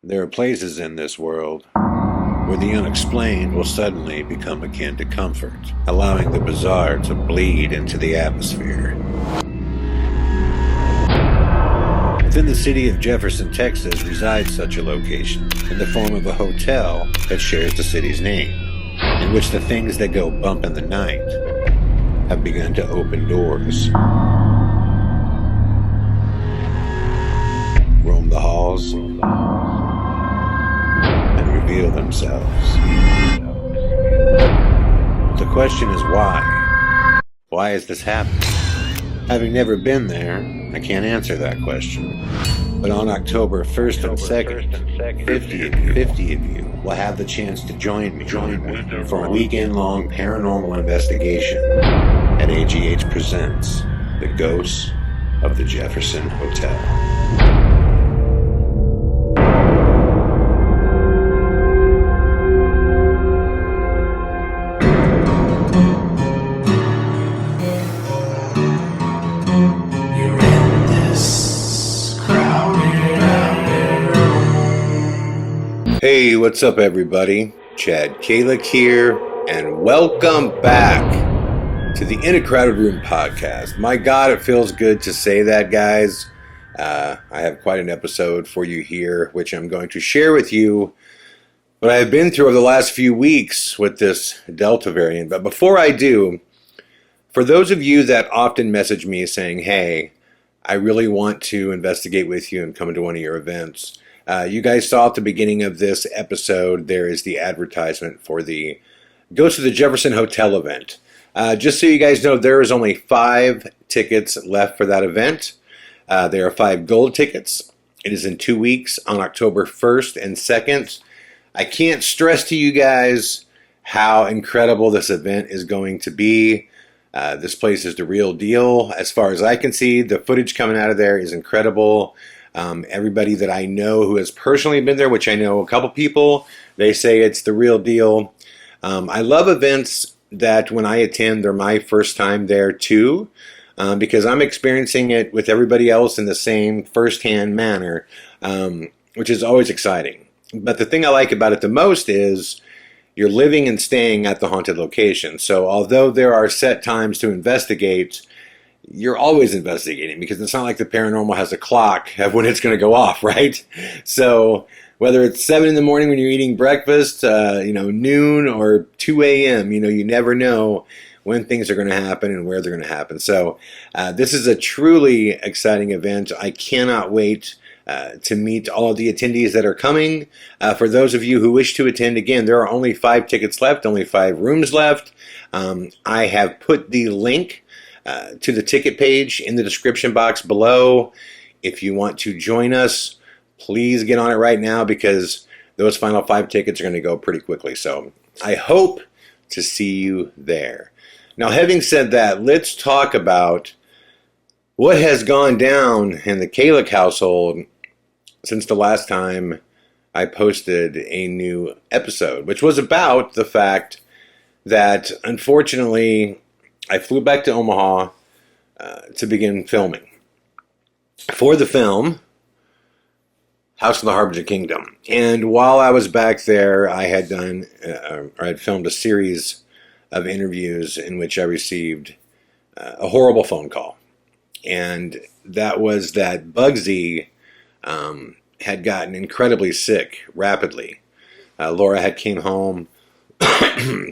There are places in this world where the unexplained will suddenly become akin to comfort, allowing the bizarre to bleed into the atmosphere. Within the city of Jefferson, Texas, resides such a location in the form of a hotel that shares the city's name, in which the things that go bump in the night have begun to open doors, roam the halls, and reveal themselves. The question is why? Why is this happening? Having never been there, I can't answer that question. But on October 1st and 2nd, 50 of you will have the chance to join me for a weekend-long paranormal investigation at AGH Presents The Ghosts of the Jefferson Hotel. Hey, what's up everybody? Chad Calek here, and welcome back to the In a Crowded Room podcast. My God, it feels good to say that, guys. I have quite an episode for you here, which I'm going to share with you what I've been through over the last few weeks with this Delta variant. But before I do, for those of you that often message me saying, hey, I really want to investigate with you and come to one of your events, you guys saw at the beginning of this episode, there is the advertisement for the Ghost of the Jefferson Hotel event. Just so you guys know, there is only 5 tickets left for that event. There are 5 gold tickets. It is in 2 weeks on October 1st and 2nd. I can't stress to you guys how incredible this event is going to be. This place is the real deal. As far as I can see, the footage coming out of there is incredible. Everybody that I know who has personally been there, which I know a couple people, they say it's the real deal. I love events that when I attend, they're my first time there too, because I'm experiencing it with everybody else in the same firsthand manner, which is always exciting. But the thing I like about it the most is you're living and staying at the haunted location. So although there are set times to investigate, you're always investigating, because it's not like the paranormal has a clock of when it's going to go off, right? So whether it's 7 in the morning when you're eating breakfast, noon, or 2 a.m., you never know when things are going to happen and where they're going to happen. So this is a truly exciting event. I cannot wait to meet all of the attendees that are coming. For those of you who wish to attend, again, there are only 5 tickets left, only 5 rooms left. I have put the link to the ticket page in the description box below. If you want to join us, please get on it right now, because those final 5 tickets are going to go pretty quickly. So I hope to see you there. Now, having said that, let's talk about what has gone down in the Calek household since the last time I posted a new episode, which was about the fact that, unfortunately, I flew back to Omaha to begin filming for the film House of the Harbinger Kingdom. And while I was back there, I had filmed a series of interviews in which I received a horrible phone call. And that was that Bugsy had gotten incredibly sick rapidly. Laura had came home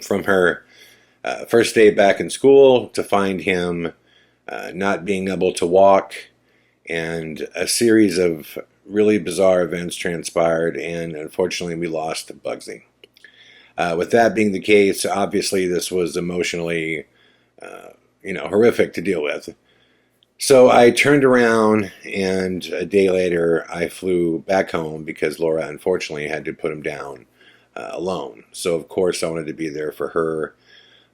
from her first day back in school to find him not being able to walk, and a series of really bizarre events transpired, and unfortunately we lost Bugsy. With that being the case, obviously this was emotionally horrific to deal with. So I turned around, and a day later I flew back home because Laura unfortunately had to put him down alone. So of course I wanted to be there for her,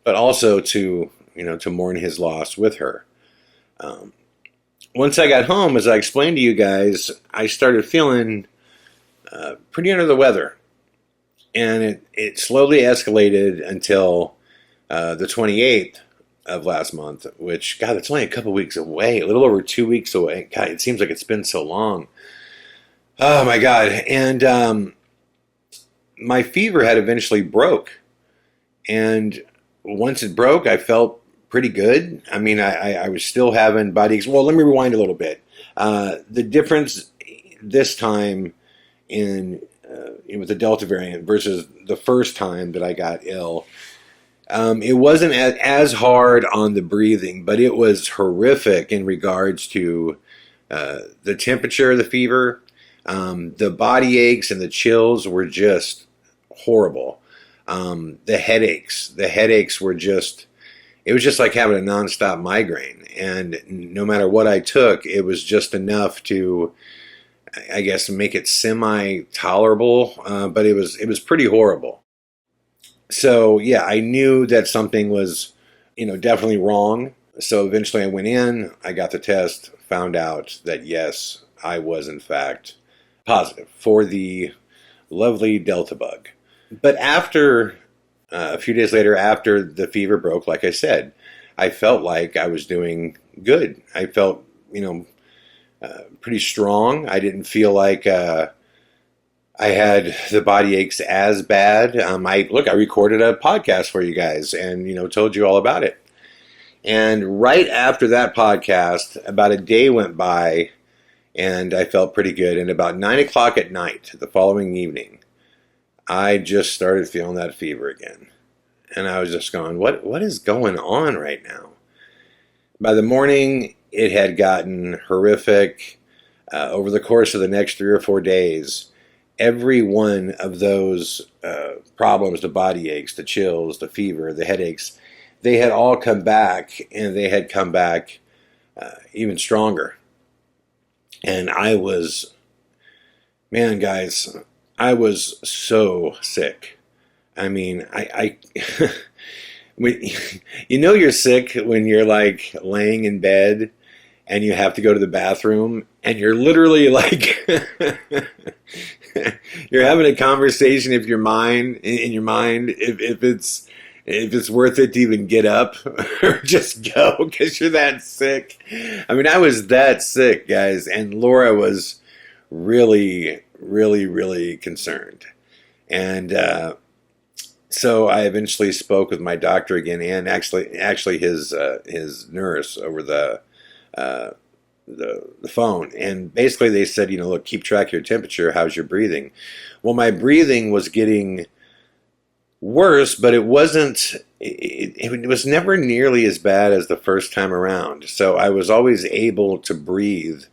but also to mourn his loss with her. Once I got home, as I explained to you guys, I started feeling pretty under the weather. And it slowly escalated until the 28th of last month, which, God, that's only a couple weeks away, a little over 2 weeks away. God, it seems like it's been so long. Oh my God. And my fever had eventually broke. And once it broke, I felt pretty good. I mean, I was still having body aches. Well, let me rewind a little bit. The difference this time with the Delta variant versus the first time that I got ill, it wasn't as hard on the breathing, but it was horrific in regards to the temperature, the fever, the body aches, and the chills were just horrible. The headaches were just, it was just like having a nonstop migraine. And no matter what I took, it was just enough to, I guess, make it semi tolerable. But it was pretty horrible. So yeah, I knew that something was, definitely wrong. So eventually I went in, I got the test, found out that yes, I was in fact positive for the lovely Delta bug. But after a few days later, after the fever broke, like I said, I felt like I was doing good. I felt, pretty strong. I didn't feel like I had the body aches as bad. I recorded a podcast for you guys, and told you all about it. And right after that podcast, about a day went by, and I felt pretty good. And about 9 o'clock at night, the following evening, I just started feeling that fever again. And I was just going, what is going on right now? By the morning, it had gotten horrific. Over the course of the next 3 or 4 days, every one of those problems, the body aches, the chills, the fever, the headaches, they had all come back, and they had come back even stronger. And man, guys, I was so sick. I mean, you're sick when you're like laying in bed and you have to go to the bathroom and you're literally like, you're having a conversation in your mind, if it's worth it to even get up or just go because you're that sick. I mean, I was that sick, guys, and Laura was really, really, really concerned. And so I eventually spoke with my doctor again, and actually his nurse over uh, the phone. And basically they said, look, keep track of your temperature. How's your breathing? Well, my breathing was getting worse, but it wasn't. It was never nearly as bad as the first time around. So I was always able to breathe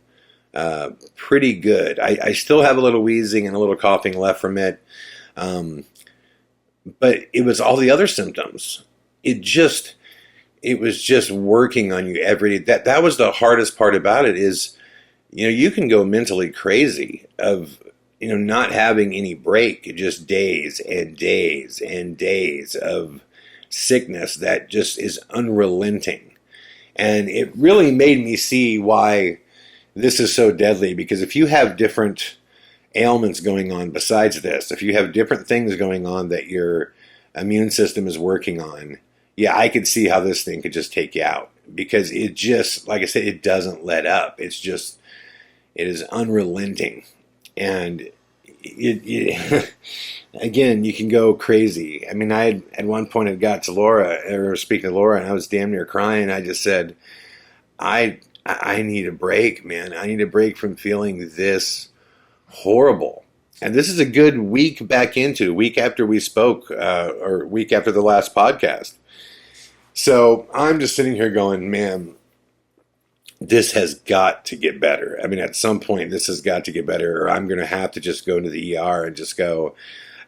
pretty good. I still have a little wheezing and a little coughing left from it. But it was all the other symptoms. It was just working on you every day. That was the hardest part about it is, you can go mentally crazy of, not having any break, just days and days and days of sickness that just is unrelenting. And it really made me see why this is so deadly, because if you have different ailments going on besides this, if you have different things going on that your immune system is working on, yeah, I could see how this thing could just take you out, because it just, like I said, it doesn't let up. It is unrelenting. And again, you can go crazy. I mean, at one point I got to Laura, or speaking to Laura, and I was damn near crying. I just said, I need a break, man. I need a break from feeling this horrible. And this is a good week week after we spoke, or week after the last podcast. So I'm just sitting here going, man, this has got to get better. I mean, at some point, this has got to get better, or I'm going to have to just go into the ER and just go,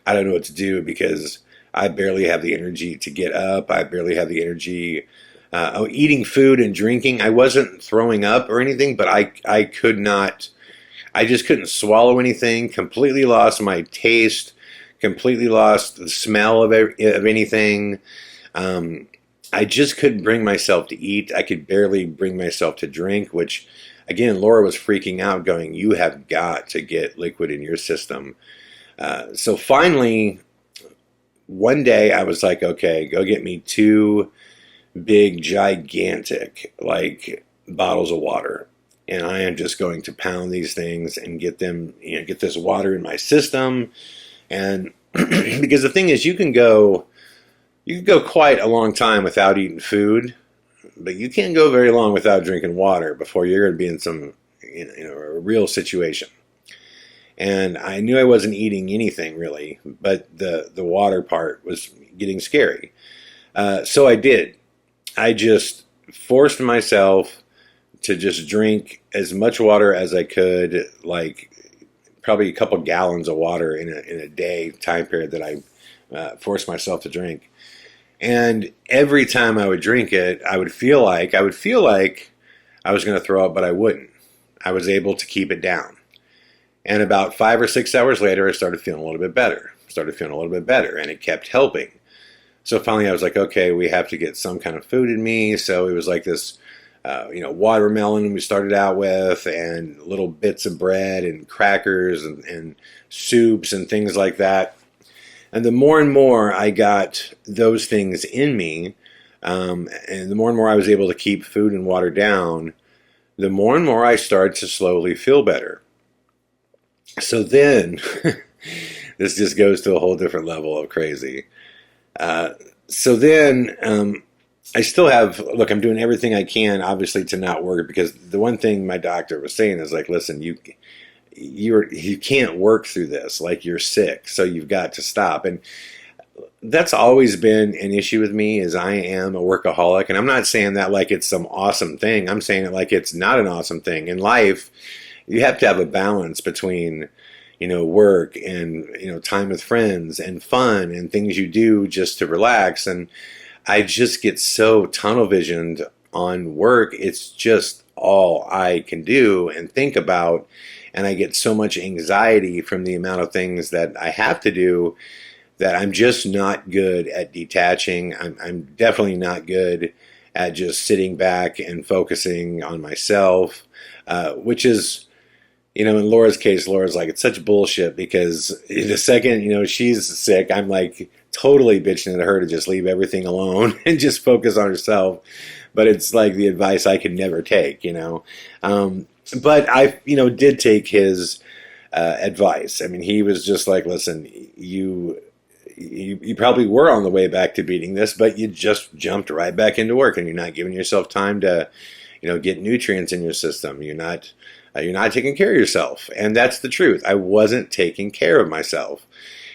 I don't know what to do, because I barely have the energy to get up. I barely have the energy. Eating food and drinking, I wasn't throwing up or anything, but I could not. I just couldn't swallow anything. Completely lost my taste. Completely lost the smell of anything. I just couldn't bring myself to eat. I could barely bring myself to drink, which, again, Laura was freaking out, going, you have got to get liquid in your system. So finally, one day I was like, okay, go get me 2 big, gigantic, like, bottles of water. and I am just going to pound these things and get them, get this water in my system. And because the thing is, you can go quite a long time without eating food, but you can't go very long without drinking water before you're going to be in some, a real situation. And I knew I wasn't eating anything really, but the water part was getting scary. So I did. I just forced myself to just drink as much water as I could, like probably a couple gallons of water in a day time period that I forced myself to drink. And every time I would drink it, I would feel like I was going to throw up, but I wouldn't. I was able to keep it down. And about 5 or 6 hours later, I started feeling a little bit better. And it kept helping. So finally, I was like, okay, we have to get some kind of food in me. So it was like this, watermelon we started out with, and little bits of bread and crackers and soups and things like that. And the more and more I got those things in me, and the more and more I was able to keep food and water down, the more and more I started to slowly feel better. So then, this just goes to a whole different level of crazy. So then, I still have, look, I'm doing everything I can, obviously, to not work, because the one thing my doctor was saying is like, listen, you can't work through this, like you're sick, so you've got to stop. And that's always been an issue with me, is I am a workaholic. And I'm not saying that like it's some awesome thing. I'm saying it like it's not an awesome thing. In life, you have to have a balance between, work and, time with friends and fun and things you do just to relax. And I just get so tunnel visioned on work. It's just all I can do and think about. And I get so much anxiety from the amount of things that I have to do that I'm just not good at detaching. I'm definitely not good at just sitting back and focusing on myself, which is, in Laura's case, Laura's like, it's such bullshit, because the second, she's sick, I'm like totally bitching at her to just leave everything alone and just focus on herself. But it's like the advice I could never take, But I, did take his advice. I mean, he was just like, listen, you probably were on the way back to beating this, but you just jumped right back into work, and you're not giving yourself time to, get nutrients in your system. You're not taking care of yourself. And that's the truth. I wasn't taking care of myself.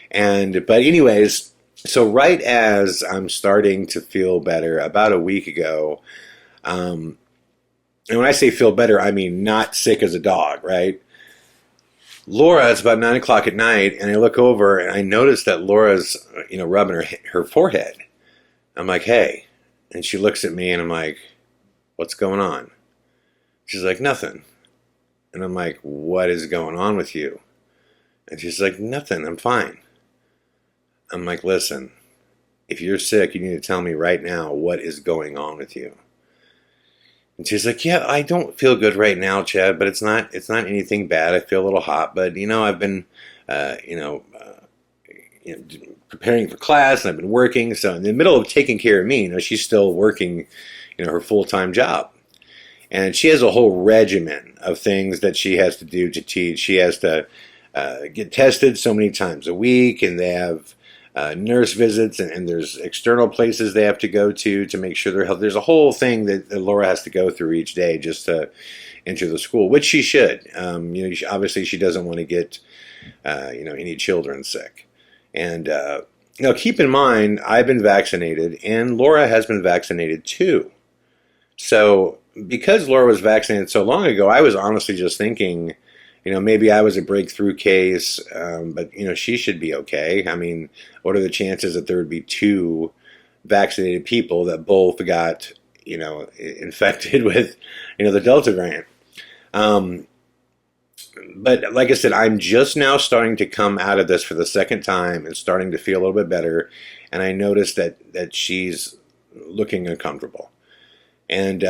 But anyways, so right as I'm starting to feel better, about a week ago, and when I say feel better, I mean not sick as a dog, right? Laura, it's about 9 o'clock at night, and I look over and I notice that Laura's, rubbing her forehead. I'm like, hey. And she looks at me and I'm like, what's going on? She's like, nothing. And I'm like, what is going on with you? And she's like, nothing, I'm fine. I'm like, listen, if you're sick, you need to tell me right now what is going on with you. And she's like, yeah, I don't feel good right now, Chad, but it's not anything bad. I feel a little hot, but I've been, preparing for class, and I've been working. So in the middle of taking care of me, she's still working, her full-time job. And she has a whole regimen of things that she has to do to teach. She has to get tested so many times a week, and they have nurse visits, and there's external places they have to go to make sure they're healthy. There's a whole thing that Laura has to go through each day just to enter the school, which she should. Obviously she doesn't want to get any children sick. And keep in mind, I've been vaccinated, and Laura has been vaccinated too. So because Laura was vaccinated so long ago, I was honestly just thinking, maybe I was a breakthrough case, but, she should be okay. I mean, what are the chances that there would be two vaccinated people that both got, infected with, the Delta variant? But like I said, I'm just now starting to come out of this for the second time and starting to feel a little bit better. And I noticed that she's looking uncomfortable. And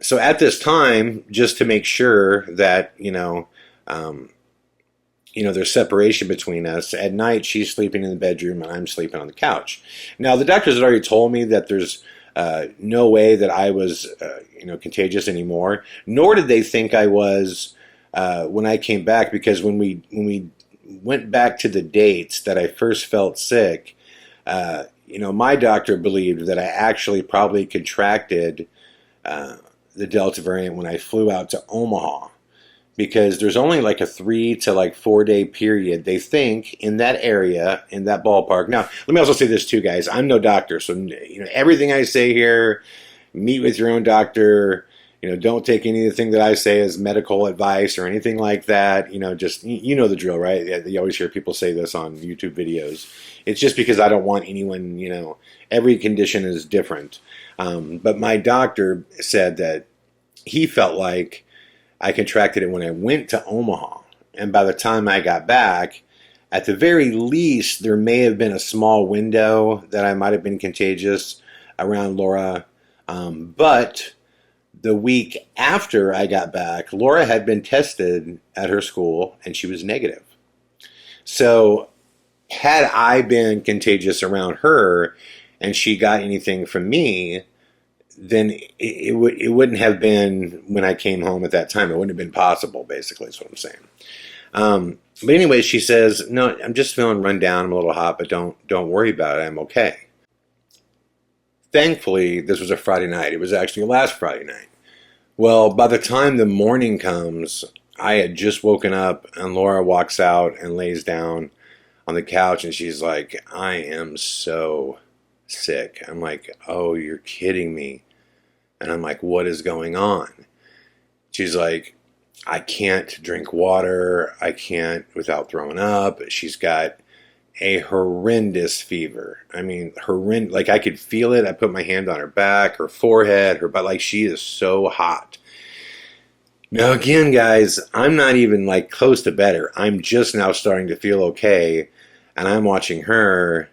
so at this time, just to make sure that, there's separation between us, at night she's sleeping in the bedroom and I'm sleeping on the couch. Now, the doctors had already told me that there's no way that I was, contagious anymore. Nor did they think I was when I came back, because when we went back to the dates that I first felt sick, my doctor believed that I actually probably contracted the Delta variant when I flew out to Omaha, because there's only like a 3 to like 4 day period, they think, in that area, in that ballpark. Now, let me also say this too, guys. I'm no doctor, so everything I say here, meet with your own doctor. Don't take anything that I say as medical advice or anything like that. Just the drill, right? You always hear people say this on YouTube videos. It's just because I don't want anyone. Every condition is different. But my doctor said that he felt like I contracted it when I went to Omaha. And by the time I got back, at the very least, there may have been a small window that I might have been contagious around Laura. But the week after I got back, Laura had been tested at her school and she was negative. So had I been contagious around her and she got anything from me, then it wouldn't have been when I came home at that time. It wouldn't have been possible, basically, is what I'm saying. But anyway, she says, no, I'm just feeling run down. I'm a little hot, but don't worry about it. I'm okay. Thankfully, this was a Friday night. It was actually last Friday night. Well, by the time the morning comes, I had just woken up, and Laura walks out and lays down on the couch, and she's like, I am so sick. I'm like, oh, you're kidding me. And I'm like, what is going on? She's like, I can't drink water. I can't without throwing up. She's got a horrendous fever. I mean, horrendous. Like, I could feel it. I put my hand on her back, her forehead, her butt. Like, she is so hot. Now, again, guys, I'm not even like close to better. I'm just now starting to feel okay. And I'm watching her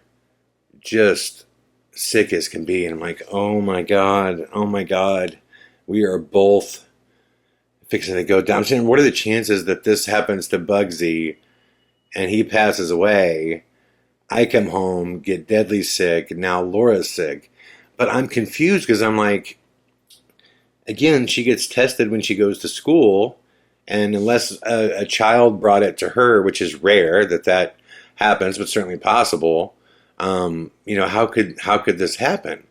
just sick as can be. And I'm like, oh my God, we are both fixing to go down. I'm saying, what are the chances that this happens to Bugsy and he passes away? I come home, get deadly sick. Now Laura's sick. But I'm confused because I'm like, again, she gets tested when she goes to school. And unless a child brought it to her, which is rare that happens, but certainly possible, how could this happen?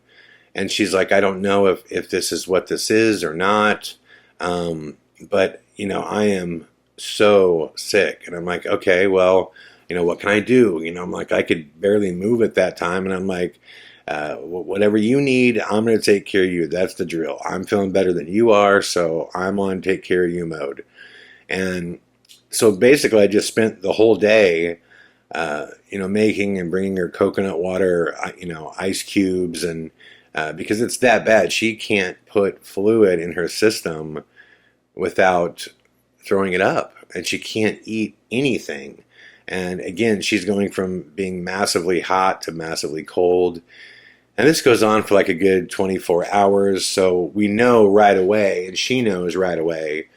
And she's like, I don't know if this is what this is or not. But I am so sick. And I'm like, okay, well, what can I do? I'm like, I could barely move at that time. And I'm like, whatever you need, I'm going to take care of you. That's the drill. I'm feeling better than you are. So I'm on take care of you mode. And so basically I just spent the whole day, making and bringing her coconut water, ice cubes, and because it's that bad, she can't put fluid in her system without throwing it up, and she can't eat anything. And again, she's going from being massively hot to massively cold, and this goes on for like a good 24 hours. So we know right away, and she knows right away,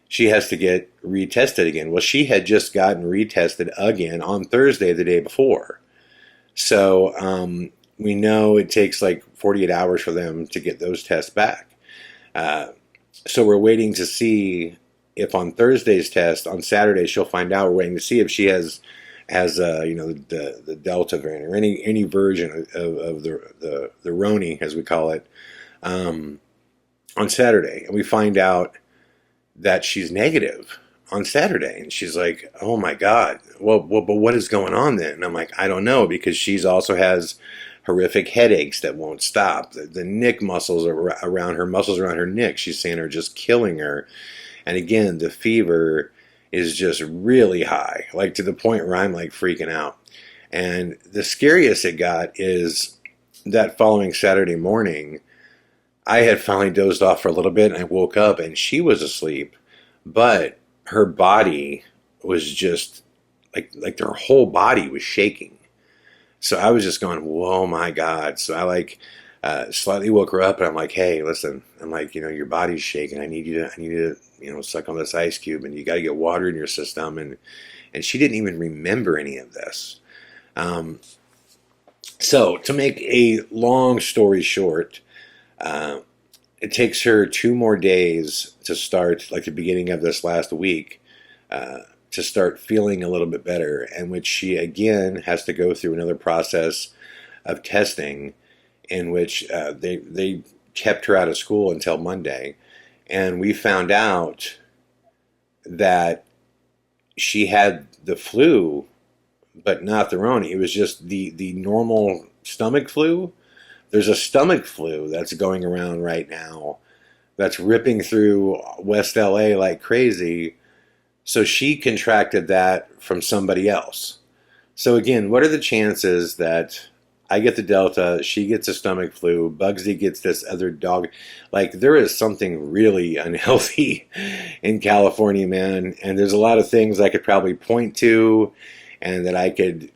she has to get retested again. Well, she had just gotten retested again on Thursday, the day before. So we know it takes like 48 hours for them to get those tests back. So we're waiting to see if on Thursday's test, on Saturday, she'll find out. We're waiting to see if she has the Delta variant or any version of the Roni, as we call it, on Saturday. And we find out that she's negative on Saturday. And she's like, oh my God, well, but what is going on then? And I'm like, I don't know, because she's also has horrific headaches that won't stop. The neck muscles around her neck, she's saying, are just killing her. And again, the fever is just really high, like to the point where I'm like freaking out. And the scariest it got is that following Saturday morning, I had finally dozed off for a little bit, and I woke up and she was asleep, but her body was just like her whole body was shaking. So I was just going, whoa, my God. So I slightly woke her up, and I'm like, hey, listen, I'm like, your body's shaking. I need you to, suck on this ice cube, and you got to get water in your system. And she didn't even remember any of this. So to make a long story short, It takes her 2 more days to start, like the beginning of this last week, to start feeling a little bit better, and which she again has to go through another process of testing, in which they kept her out of school until Monday, and we found out that she had the flu, but not the Rona. It was just the normal stomach flu. There's a stomach flu that's going around right now that's ripping through West LA like crazy. So she contracted that from somebody else. So again, what are the chances that I get the Delta, she gets a stomach flu, Bugsy gets this other dog? Like, there is something really unhealthy in California, man. And there's a lot of things I could probably point to, and that I could,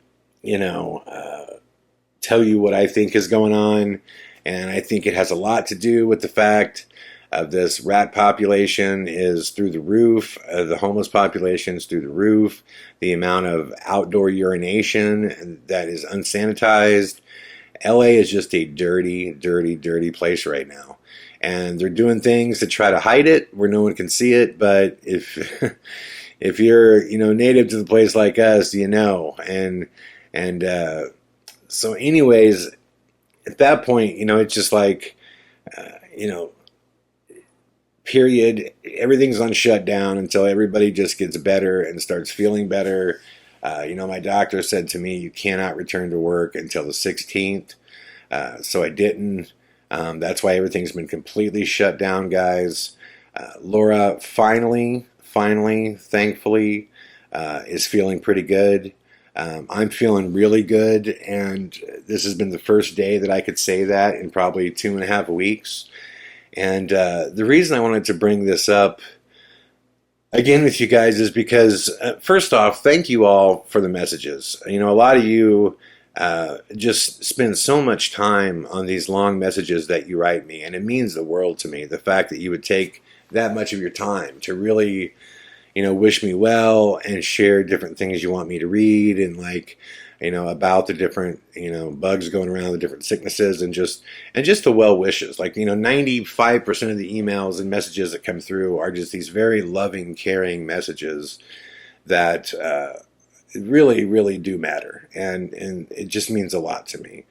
tell you what I think is going on. And I think it has a lot to do with the fact of this rat population is through the roof, the homeless population is through the roof, the amount of outdoor urination that is unsanitized. LA is just a dirty, dirty, dirty place right now. And they're doing things to try to hide it where no one can see it. But if if you're native to the place like us, and so anyways, at that point, it's just like, period. Everything's on shutdown until everybody just gets better and starts feeling better. My doctor said to me, you cannot return to work until the 16th. So I didn't. That's why everything's been completely shut down, guys. Laura finally, thankfully, is feeling pretty good. I'm feeling really good, and this has been the first day that I could say that in probably 2.5 weeks. And the reason I wanted to bring this up again with you guys is because, first off, thank you all for the messages. A lot of you just spend so much time on these long messages that you write me, and it means the world to me. The fact that you would take that much of your time to really wish me well and share different things you want me to read, and about the different, bugs going around, the different sicknesses, and just the well wishes. 95% of the emails and messages that come through are just these very loving, caring messages that really, really do matter. And it just means a lot to me.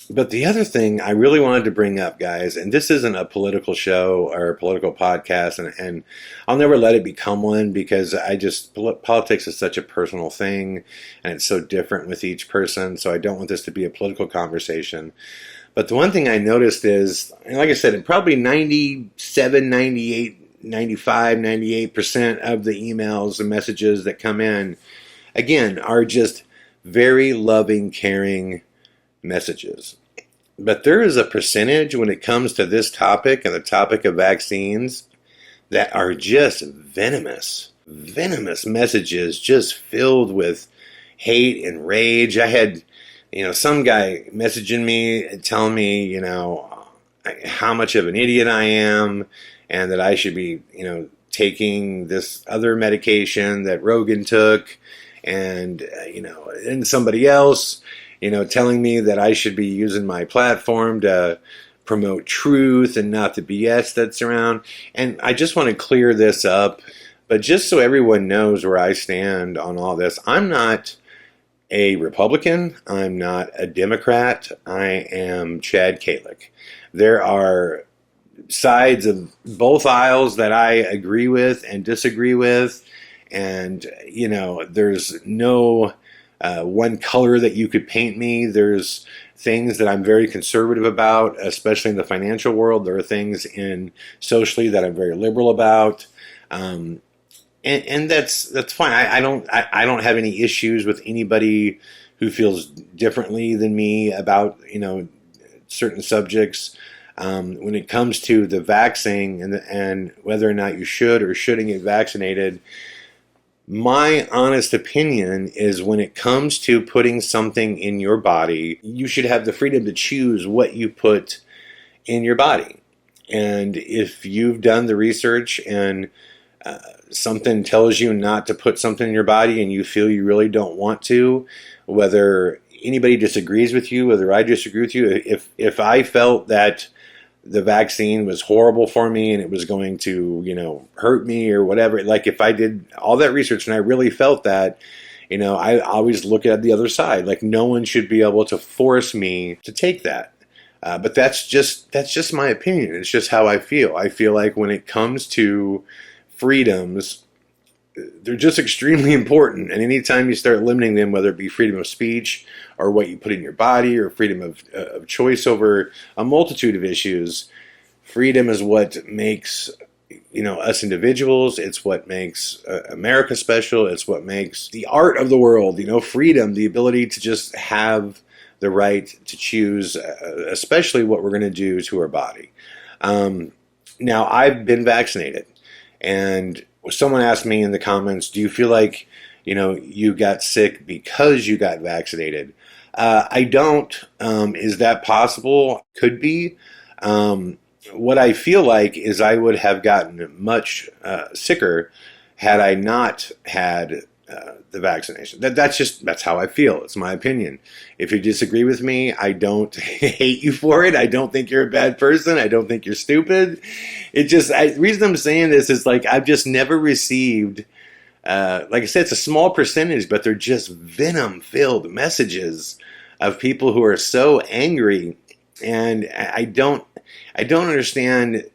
But the other thing I really wanted to bring up, guys, and this isn't a political show or a political podcast, and I'll never let it become one, because politics is such a personal thing, and it's so different with each person, so I don't want this to be a political conversation. But the one thing I noticed is, and like I said, probably 97, 98, 95, 98% of the emails and messages that come in, again, are just very loving, caring messages. But there is a percentage when it comes to this topic and the topic of vaccines that are just venomous messages, just filled with hate and rage. I had, some guy messaging me, telling me, how much of an idiot I am, and that I should be, taking this other medication that Rogan took, and, and somebody else, telling me that I should be using my platform to promote truth and not the BS that's around. And I just want to clear this up, but just so everyone knows where I stand on all this, I'm not a Republican, I'm not a Democrat, I am Chad Calek. There are sides of both aisles that I agree with and disagree with, and, there's no one color that you could paint me. There's things that I'm very conservative about, especially in the financial world. There are things in socially that I'm very liberal about, and that's fine. I don't have any issues with anybody who feels differently than me about certain subjects. When it comes to the vaccine and whether or not you should or shouldn't get vaccinated, my honest opinion is, when it comes to putting something in your body, you should have the freedom to choose what you put in your body. And if you've done the research and something tells you not to put something in your body and you feel you really don't want to, whether anybody disagrees with you, whether I disagree with you, if I felt that the vaccine was horrible for me and it was going to, hurt me or whatever. Like if I did all that research and I really felt that, I always look at the other side. Like no one should be able to force me to take that. But that's just my opinion. It's just how I feel. I feel like when it comes to freedoms, they're just extremely important. And anytime you start limiting them, whether it be freedom of speech or what you put in your body or freedom of choice over a multitude of issues, freedom is what makes us individuals. It's what makes America special. It's what makes the art of the world. Freedom, the ability to just have the right to choose, especially what we're going to do to our body. Now, I've been vaccinated, and someone asked me in the comments, do you feel like, you got sick because you got vaccinated? I don't. Is that possible? Could be. What I feel like is I would have gotten much sicker had I not had the vaccination. That's how I feel. It's my opinion. If you disagree with me, I don't hate you for it. I don't think you're a bad person. I don't think you're stupid. The reason I'm saying this is like I've just never received, like I said, it's a small percentage, but they're just venom-filled messages of people who are so angry, and I don't understand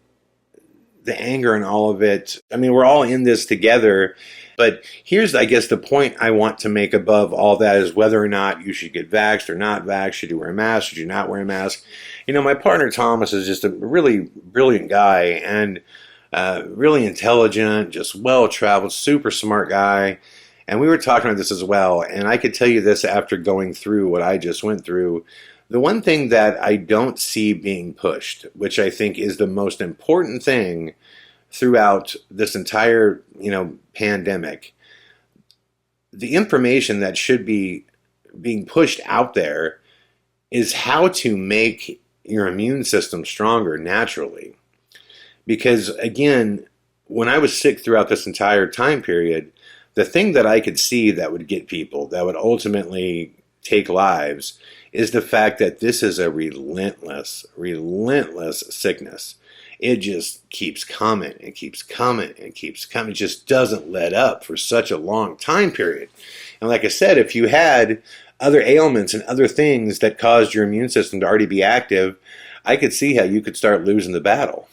the anger and all of it. I mean, we're all in this together. But here's, I guess, the point I want to make above all that is whether or not you should get vaxxed or not vaxxed. Should you wear a mask? Should you not wear a mask? My partner Thomas is just a really brilliant guy and really intelligent, just well-traveled, super smart guy. And we were talking about this as well. And I could tell you this after going through what I just went through. The one thing that I don't see being pushed, which I think is the most important thing throughout this entire, pandemic, the information that should be being pushed out there is how to make your immune system stronger naturally. Because again, when I was sick throughout this entire time period, the thing that I could see that would get people, that would ultimately take lives, is the fact that this is a relentless sickness. It just keeps coming and keeps coming and keeps coming. It just doesn't let up for such a long time period. And like I said, if you had other ailments and other things that caused your immune system to already be active, I could see how you could start losing the battle.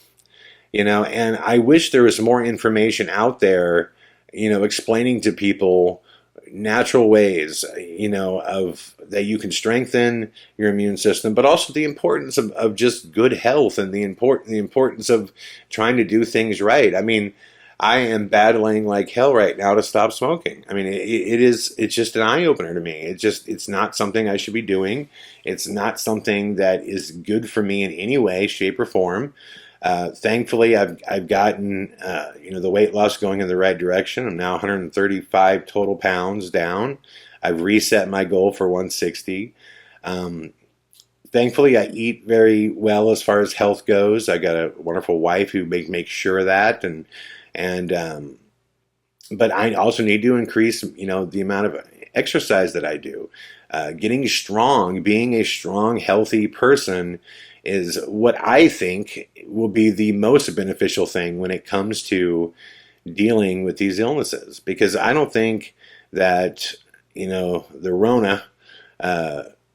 And I wish there was more information out there, explaining to people natural ways, of that you can strengthen your immune system, but also the importance of just good health and the importance of trying to do things right. I mean, I am battling like hell right now to stop smoking. I mean, it's just an eye opener to me. It's not something I should be doing. It's not something that is good for me in any way, shape, or form. Thankfully, I've gotten the weight loss going in the right direction. I'm now 135 total pounds down. I've reset my goal for 160. Thankfully, I eat very well as far as health goes. I got a wonderful wife who makes sure of that, but I also need to increase the amount of exercise that I do. Getting strong, being a strong, healthy person is what I think will be the most beneficial thing when it comes to dealing with these illnesses. Because I don't think that, the Rona,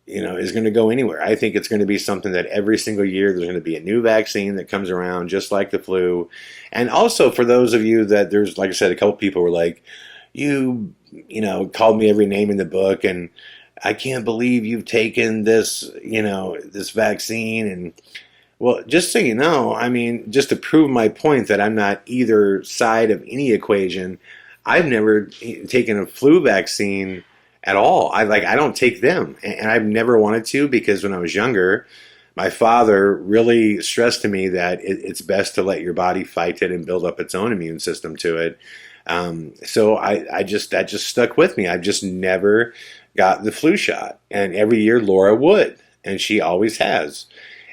is going to go anywhere. I think it's going to be something that every single year there's going to be a new vaccine that comes around, just like the flu. And also for those of you that there's, like I said, a couple people were like, you called me every name in the book, and I can't believe you've taken this, this vaccine. And well, just so you know, I mean, just to prove my point that I'm not either side of any equation, I've never taken a flu vaccine at all. I don't take them, and I've never wanted to, because when I was younger, my father really stressed to me that it's best to let your body fight it and build up its own immune system to it. So that just stuck with me. I've just never got the flu shot, and every year Laura would, and she always has.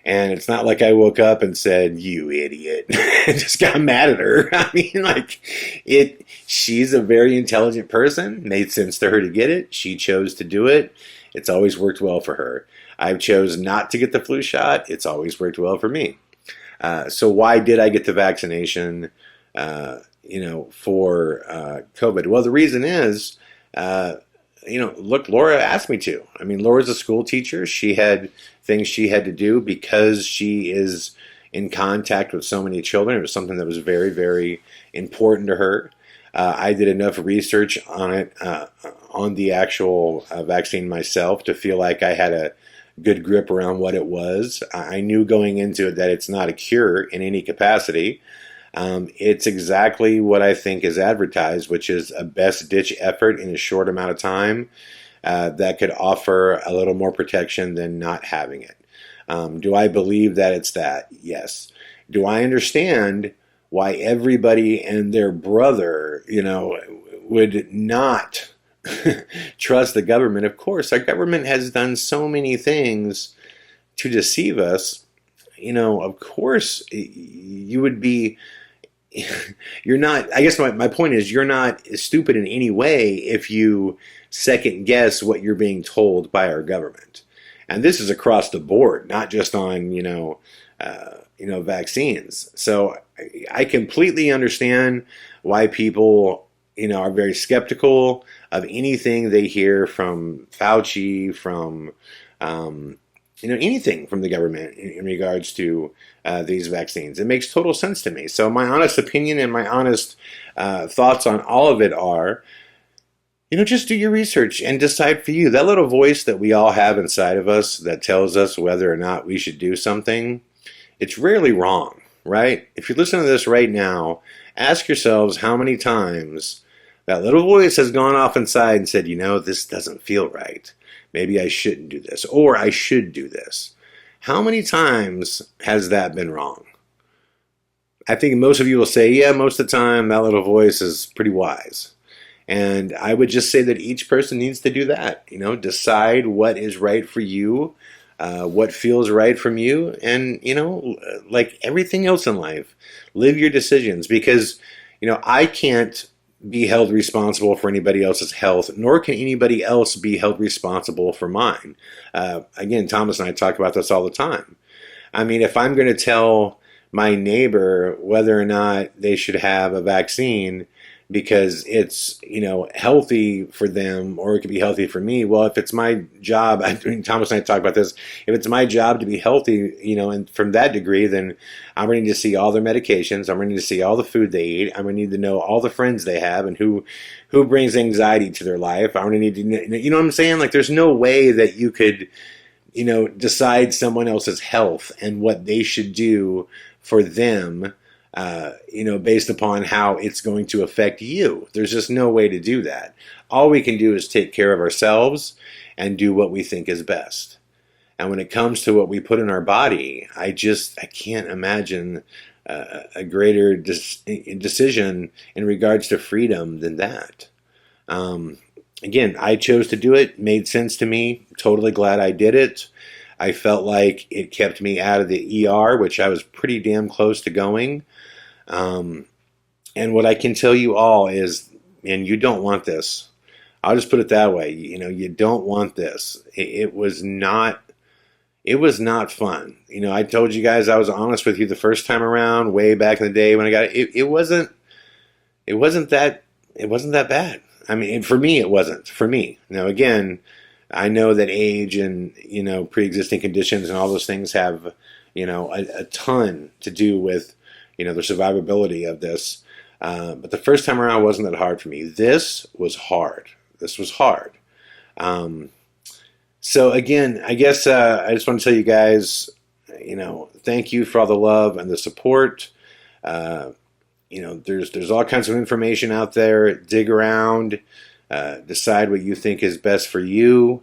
And it's not like I woke up and said, "You idiot," and just got mad at her. I mean, she's a very intelligent person. Made sense to her to get it. She chose to do it. It's always worked well for her. I've chose not to get the flu shot. It's always worked well for me. So why did I get the vaccination, for COVID? Well, the reason is, look, Laura asked me to. I mean, Laura's a school teacher. She had things she had to do because she is in contact with so many children. It was something that was very, very important to her. I did enough research on it, on the actual vaccine myself, to feel like I had a good grip around what it was. I knew going into it that it's not a cure in any capacity. It's exactly what I think is advertised, which is a best ditch effort in a short amount of time that could offer a little more protection than not having it. Do I believe that it's that? Yes. Do I understand why everybody and their brother, would not trust the government? Of course, our government has done so many things to deceive us. Of course, you would be. You're not, I guess my point is, you're not stupid in any way if you second guess what you're being told by our government. And this is across the board, not just on, vaccines. So I completely understand why people, are very skeptical of anything they hear from Fauci, from, anything from the government in regards to these vaccines. It makes total sense to me. So my honest opinion and my honest thoughts on all of it are, just do your research and decide for you. That little voice that we all have inside of us that tells us whether or not we should do something, it's rarely wrong, right? If you're listening to this right now, ask yourselves how many times that little voice has gone off inside and said, this doesn't feel right. Maybe I shouldn't do this, or I should do this. How many times has that been wrong? I think most of you will say, yeah, most of the time that little voice is pretty wise. And I would just say that each person needs to do that. Decide what is right for you, what feels right from you, and, like everything else in life, live your decisions. Because, I can't be held responsible for anybody else's health, nor can anybody else be held responsible for mine. Again, Thomas and I talk about this all the time. I mean, if I'm going to tell my neighbor whether or not they should have a vaccine because it's, healthy for them, or it could be healthy for me. Well, if it's my job, Thomas and I talk about this, if it's my job to be healthy, and from that degree, then I'm going to need to see all their medications. I'm going to need to see all the food they eat. I'm going to need to know all the friends they have and who brings anxiety to their life. I'm going to need to, you know what I'm saying? Like, there's no way that you could, decide someone else's health and what they should do for them, based upon how it's going to affect you. There's just no way to do that. All we can do is take care of ourselves and do what we think is best. And when it comes to what we put in our body, I can't imagine a greater decision in regards to freedom than that. Again, I chose to do it. Made sense to me. Totally glad I did it. I felt like it kept me out of the ER, which I was pretty damn close to going. And what I can tell you all is, and you don't want this. I'll just put it that way. You don't want this. It was not fun. I told you guys I was honest with you the first time around, way back in the day when I got it. It wasn't that bad. I mean, for me, it wasn't. For me. Now, again, I know that age and, pre-existing conditions and all those things have, a ton to do with, the survivability of this. But the first time around wasn't that hard for me. This was hard. So again, I guess I just want to tell you guys, thank you for all the love and the support. There's all kinds of information out there. Dig around, decide what you think is best for you.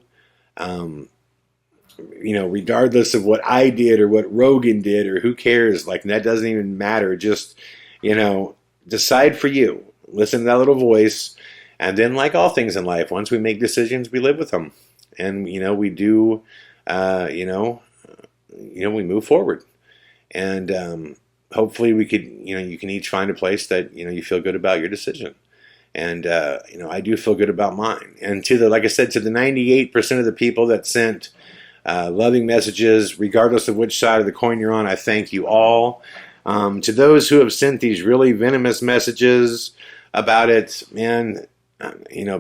Regardless of what I did or what Rogan did or who cares, like that doesn't even matter. Just, decide for you. Listen to that little voice. And then, like all things in life, once we make decisions, we live with them. And, we do, we move forward. And hopefully we could, you can each find a place that, you feel good about your decision. And, I do feel good about mine. And like I said, to the 98% of the people that sent loving messages, regardless of which side of the coin you're on. I thank you all. To those who have sent these really venomous messages about it, man,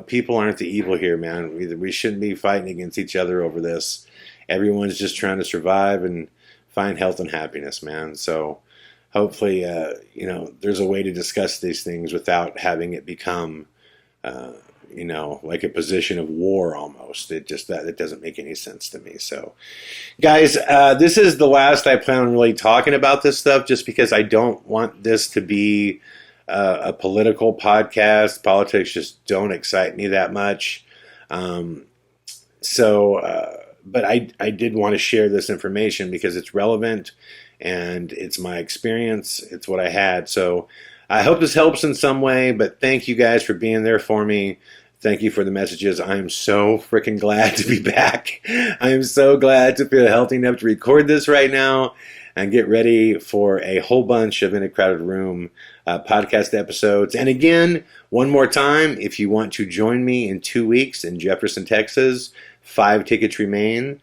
people aren't the evil here, man. We shouldn't be fighting against each other over this. Everyone's just trying to survive and find health and happiness, man. So hopefully, there's a way to discuss these things without having it become, like a position of war almost. It doesn't make any sense to me. So, guys, this is the last I plan on really talking about this stuff, just because I don't want this to be a political podcast. Politics just don't excite me that much. But I did want to share this information because it's relevant and it's my experience. It's what I had. So I hope this helps in some way, but thank you guys for being there for me. Thank you for the messages. I am so freaking glad to be back. I am so glad to feel healthy enough to record this right now and get ready for a whole bunch of In a Crowded Room podcast episodes. And again, one more time, if you want to join me in 2 weeks in Jefferson, Texas, 5 tickets remain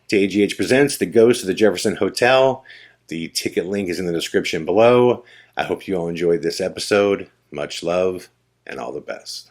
to AGH Presents The Ghost of the Jefferson Hotel. The ticket link is in the description below. I hope you all enjoyed this episode. Much love and all the best.